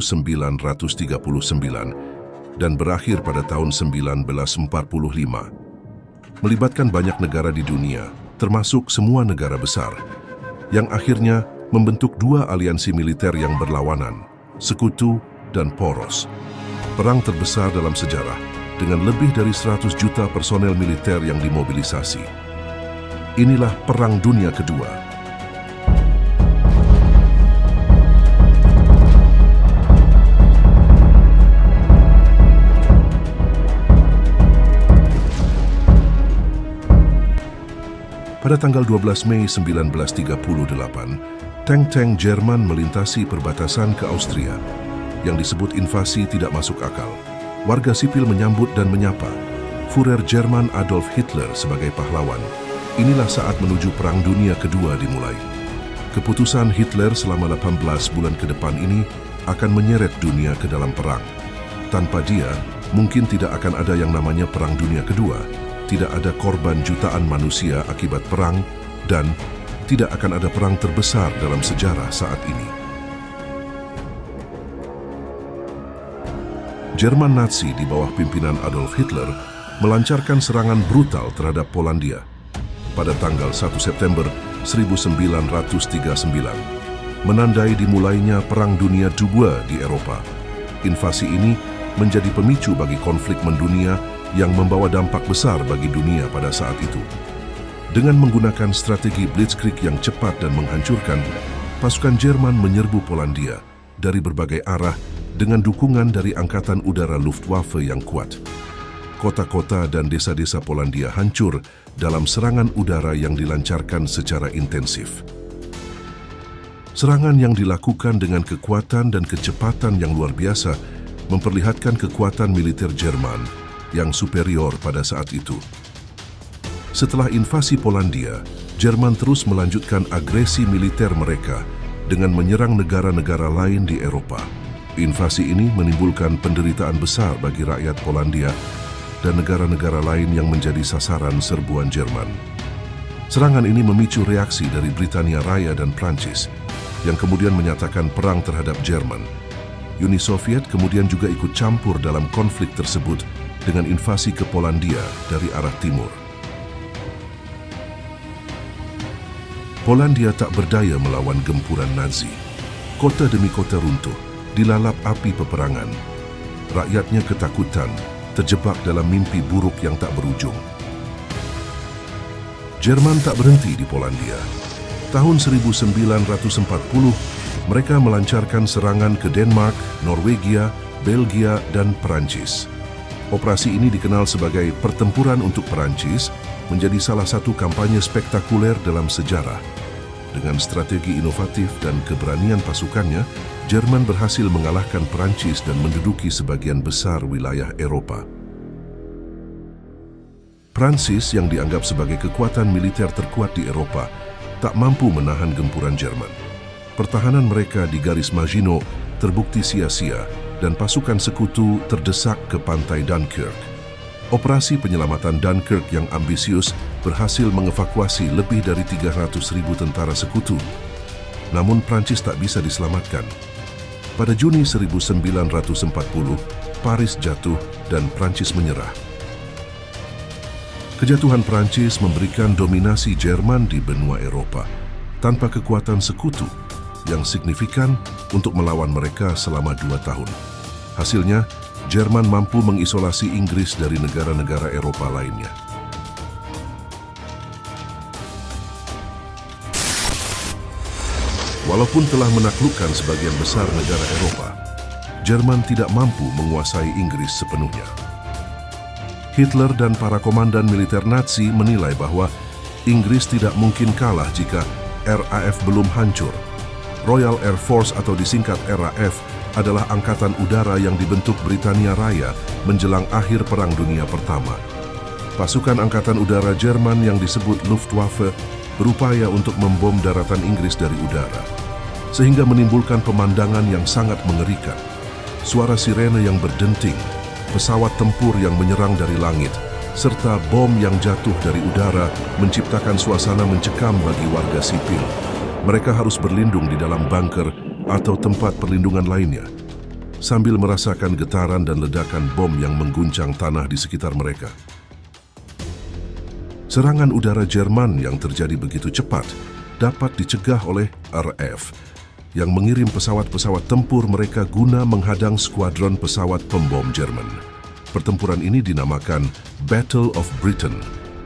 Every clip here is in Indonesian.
1939 dan berakhir pada tahun 1945. Melibatkan banyak negara di dunia, termasuk semua negara besar, yang akhirnya membentuk dua aliansi militer yang berlawanan, Sekutu dan Poros. Perang terbesar dalam sejarah dengan lebih dari 100 juta personel militer yang dimobilisasi. Inilah Perang Dunia Kedua. Pada tanggal 12 Mei 1938, tank-tank Jerman melintasi perbatasan ke Austria. Yang disebut invasi tidak masuk akal. Warga sipil menyambut dan menyapa Führer Jerman Adolf Hitler sebagai pahlawan. Inilah saat menuju Perang Dunia Kedua dimulai. Keputusan Hitler selama 18 bulan ke depan ini akan menyeret dunia ke dalam perang. Tanpa dia, mungkin tidak akan ada yang namanya Perang Dunia Kedua. Tidak ada korban jutaan manusia akibat perang, dan tidak akan ada perang terbesar dalam sejarah saat ini. Jerman Nazi di bawah pimpinan Adolf Hitler melancarkan serangan brutal terhadap Polandia pada tanggal 1 September 1939, menandai dimulainya Perang Dunia II di Eropa. Invasi ini menjadi pemicu bagi konflik mendunia yang membawa dampak besar bagi dunia pada saat itu. Dengan menggunakan strategi Blitzkrieg yang cepat dan menghancurkan, pasukan Jerman menyerbu Polandia dari berbagai arah dengan dukungan dari Angkatan Udara Luftwaffe yang kuat. Kota-kota dan desa-desa Polandia hancur dalam serangan udara yang dilancarkan secara intensif. Serangan yang dilakukan dengan kekuatan dan kecepatan yang luar biasa memperlihatkan kekuatan militer Jerman yang superior pada saat itu. Setelah invasi Polandia, Jerman terus melanjutkan agresi militer mereka dengan menyerang negara-negara lain di Eropa. Invasi ini menimbulkan penderitaan besar bagi rakyat Polandia dan negara-negara lain yang menjadi sasaran serbuan Jerman. Serangan ini memicu reaksi dari Britania Raya dan Prancis, yang kemudian menyatakan perang terhadap Jerman. Uni Soviet kemudian juga ikut campur dalam konflik tersebut dengan invasi ke Polandia dari arah timur. Polandia tak berdaya melawan gempuran Nazi. Kota demi kota runtuh, dilalap api peperangan. Rakyatnya ketakutan, terjebak dalam mimpi buruk yang tak berujung. Jerman tak berhenti di Polandia. Tahun 1940, mereka melancarkan serangan ke Denmark, Norwegia, Belgia, dan Perancis. Operasi ini dikenal sebagai Pertempuran untuk Perancis, menjadi salah satu kampanye spektakuler dalam sejarah. Dengan strategi inovatif dan keberanian pasukannya, Jerman berhasil mengalahkan Perancis dan menduduki sebagian besar wilayah Eropa. Prancis yang dianggap sebagai kekuatan militer terkuat di Eropa tak mampu menahan gempuran Jerman. Pertahanan mereka di garis Maginot terbukti sia-sia dan pasukan sekutu terdesak ke pantai Dunkirk. Operasi penyelamatan Dunkirk yang ambisius berhasil mengevakuasi lebih dari 300.000 tentara sekutu. Namun Prancis tak bisa diselamatkan. Pada Juni 1940, Paris jatuh dan Prancis menyerah. Kejatuhan Prancis memberikan dominasi Jerman di benua Eropa tanpa kekuatan sekutu yang signifikan untuk melawan mereka selama 2 tahun. Hasilnya, Jerman mampu mengisolasi Inggris dari negara-negara Eropa lainnya. Walaupun telah menaklukkan sebagian besar negara Eropa, Jerman tidak mampu menguasai Inggris sepenuhnya. Hitler dan para komandan militer Nazi menilai bahwa Inggris tidak mungkin kalah jika RAF belum hancur. Royal Air Force atau disingkat RAF adalah angkatan udara yang dibentuk Britania Raya menjelang akhir Perang Dunia Pertama. Pasukan angkatan udara Jerman yang disebut Luftwaffe berupaya untuk membom daratan Inggris dari udara, sehingga menimbulkan pemandangan yang sangat mengerikan. Suara sirene yang berdenting, pesawat tempur yang menyerang dari langit, serta bom yang jatuh dari udara menciptakan suasana mencekam bagi warga sipil. Mereka harus berlindung di dalam bunker atau tempat perlindungan lainnya. sambil merasakan getaran dan ledakan bom yang mengguncang tanah di sekitar mereka. Serangan udara Jerman yang terjadi begitu cepat dapat dicegah oleh RAF yang mengirim pesawat-pesawat tempur mereka guna menghadang skuadron pesawat pembom Jerman. Pertempuran ini dinamakan Battle of Britain.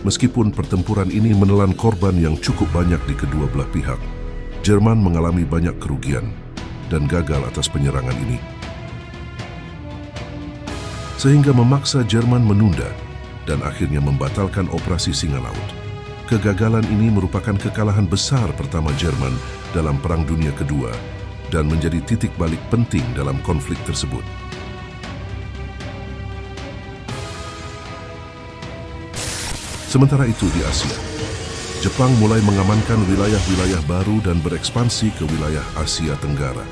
Meskipun pertempuran ini menelan korban yang cukup banyak di kedua belah pihak, Jerman mengalami banyak kerugian dan gagal atas penyerangan ini, sehingga memaksa Jerman menunda dan akhirnya membatalkan operasi Singa Laut. Kegagalan ini merupakan kekalahan besar pertama Jerman dalam Perang Dunia Kedua dan menjadi titik balik penting dalam konflik tersebut. Sementara itu di Asia, Jepang mulai mengamankan wilayah-wilayah baru dan berekspansi ke wilayah Asia Tenggara.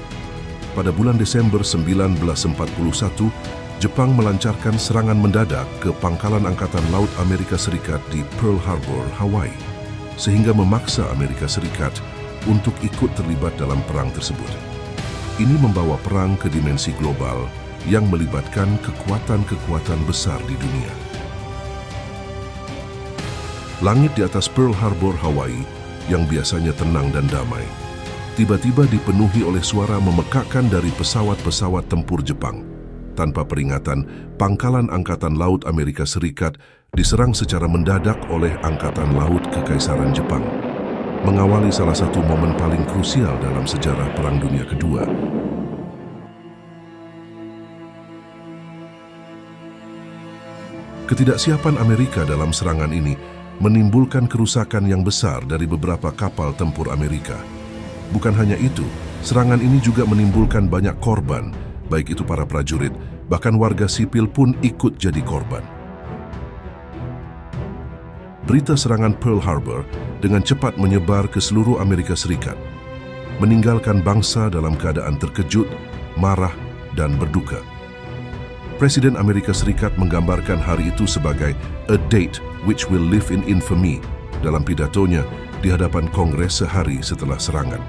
Pada bulan Desember 1941, Jepang melancarkan serangan mendadak ke pangkalan Angkatan Laut Amerika Serikat di Pearl Harbor, Hawaii, sehingga memaksa Amerika Serikat untuk ikut terlibat dalam perang tersebut. Ini membawa perang ke dimensi global yang melibatkan kekuatan-kekuatan besar di dunia. Langit di atas Pearl Harbor, Hawaii, yang biasanya tenang dan damai, tiba-tiba dipenuhi oleh suara memekakkan dari pesawat-pesawat tempur Jepang. Tanpa peringatan, pangkalan Angkatan Laut Amerika Serikat diserang secara mendadak oleh Angkatan Laut Kekaisaran Jepang, mengawali salah satu momen paling krusial dalam sejarah Perang Dunia Kedua. Ketidaksiapan Amerika dalam serangan ini menimbulkan kerusakan yang besar dari beberapa kapal tempur Amerika. Bukan hanya itu, serangan ini juga menimbulkan banyak korban, baik itu para prajurit, bahkan warga sipil pun ikut jadi korban. Berita serangan Pearl Harbor dengan cepat menyebar ke seluruh Amerika Serikat, meninggalkan bangsa dalam keadaan terkejut, marah, dan berduka. Presiden Amerika Serikat menggambarkan hari itu sebagai a date which will live in infamy dalam pidatonya di hadapan Kongres sehari setelah serangan.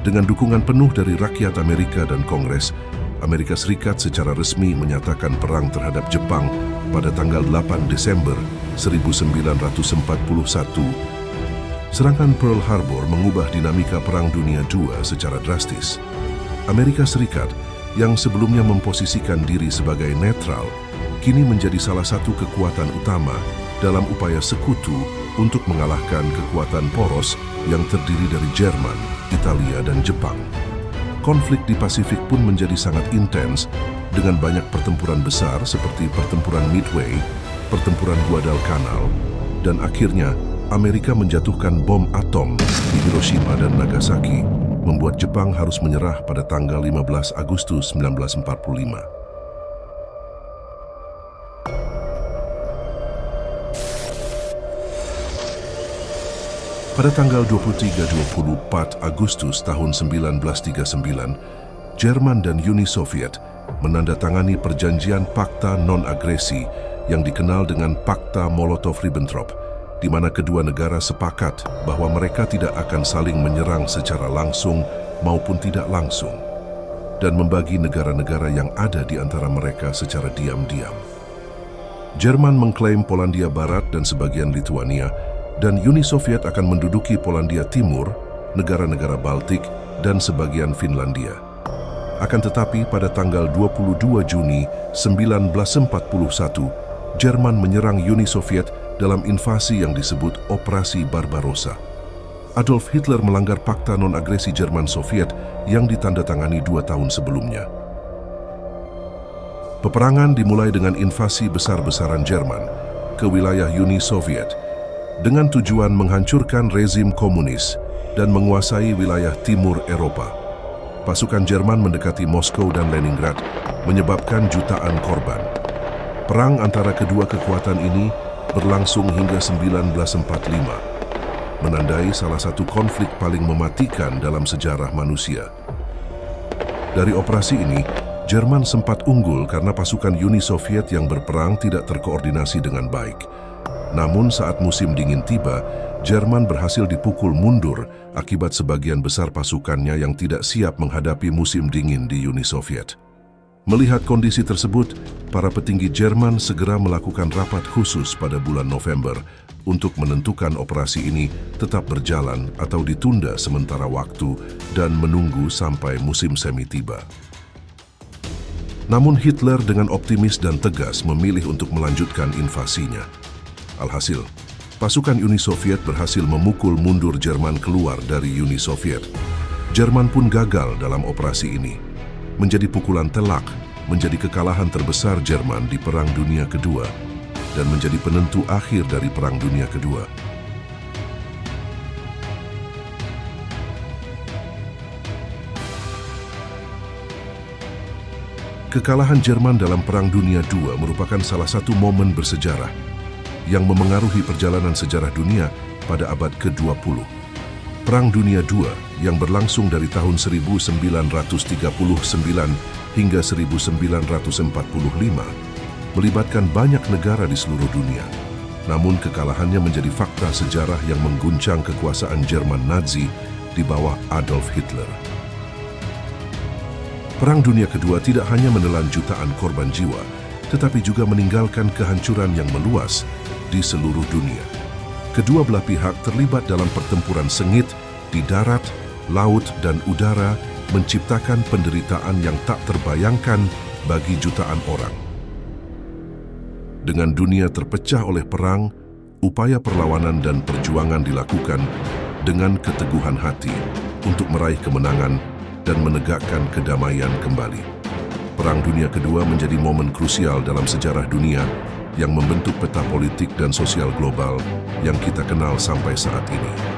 Dengan dukungan penuh dari rakyat Amerika dan Kongres, Amerika Serikat secara resmi menyatakan perang terhadap Jepang pada tanggal 8 Desember 1941. Serangan Pearl Harbor mengubah dinamika Perang Dunia II secara drastis. Amerika Serikat yang sebelumnya memposisikan diri sebagai netral, kini menjadi salah satu kekuatan utama dalam upaya sekutu untuk mengalahkan kekuatan poros yang terdiri dari Jerman, Italia, dan Jepang. Konflik di Pasifik pun menjadi sangat intens dengan banyak pertempuran besar seperti pertempuran Midway, pertempuran Guadalcanal, dan akhirnya Amerika menjatuhkan bom atom di Hiroshima dan Nagasaki, membuat Jepang harus menyerah pada tanggal 15 Agustus 1945. Pada tanggal 23-24 Agustus tahun 1939, Jerman dan Uni Soviet menandatangani perjanjian Pakta Non-Agresi yang dikenal dengan Pakta Molotov-Ribbentrop, di mana kedua negara sepakat bahwa mereka tidak akan saling menyerang secara langsung maupun tidak langsung, dan membagi negara-negara yang ada di antara mereka secara diam-diam. Jerman mengklaim Polandia Barat dan sebagian Lithuania, dan Uni Soviet akan menduduki Polandia Timur, negara-negara Baltik, dan sebagian Finlandia. Akan tetapi pada tanggal 22 Juni 1941, Jerman menyerang Uni Soviet dalam invasi yang disebut Operasi Barbarossa. Adolf Hitler melanggar Pakta Non-Agresi Jerman-Soviet yang ditandatangani 2 tahun sebelumnya. Peperangan dimulai dengan invasi besar-besaran Jerman ke wilayah Uni Soviet dengan tujuan menghancurkan rezim komunis dan menguasai wilayah timur Eropa. Pasukan Jerman mendekati Moskow dan Leningrad, menyebabkan jutaan korban. Perang antara kedua kekuatan ini berlangsung hingga 1945, menandai salah satu konflik paling mematikan dalam sejarah manusia. Dari operasi ini, Jerman sempat unggul karena pasukan Uni Soviet yang berperang tidak terkoordinasi dengan baik. Namun saat musim dingin tiba, Jerman berhasil dipukul mundur akibat sebagian besar pasukannya yang tidak siap menghadapi musim dingin di Uni Soviet. Melihat kondisi tersebut, para petinggi Jerman segera melakukan rapat khusus pada bulan November untuk menentukan operasi ini tetap berjalan atau ditunda sementara waktu dan menunggu sampai musim semi tiba. Namun Hitler dengan optimis dan tegas memilih untuk melanjutkan invasinya. Alhasil, pasukan Uni Soviet berhasil memukul mundur Jerman keluar dari Uni Soviet. Jerman pun gagal dalam operasi ini. Menjadi pukulan telak, menjadi kekalahan terbesar Jerman di Perang Dunia Kedua dan menjadi penentu akhir dari Perang Dunia Kedua. Kekalahan Jerman dalam Perang Dunia II merupakan salah satu momen bersejarah yang memengaruhi perjalanan sejarah dunia pada abad ke-20. Perang Dunia II yang berlangsung dari tahun 1939 hingga 1945 melibatkan banyak negara di seluruh dunia. Namun kekalahannya menjadi fakta sejarah yang mengguncang kekuasaan Jerman Nazi di bawah Adolf Hitler. Perang Dunia Kedua tidak hanya menelan jutaan korban jiwa, tetapi juga meninggalkan kehancuran yang meluas di seluruh dunia. Kedua belah pihak terlibat dalam pertempuran sengit di darat, laut, dan udara, menciptakan penderitaan yang tak terbayangkan bagi jutaan orang. Dengan dunia terpecah oleh perang, upaya perlawanan dan perjuangan dilakukan dengan keteguhan hati untuk meraih kemenangan dan menegakkan kedamaian kembali. Perang Dunia Kedua menjadi momen krusial dalam sejarah dunia yang membentuk peta politik dan sosial global yang kita kenal sampai saat ini.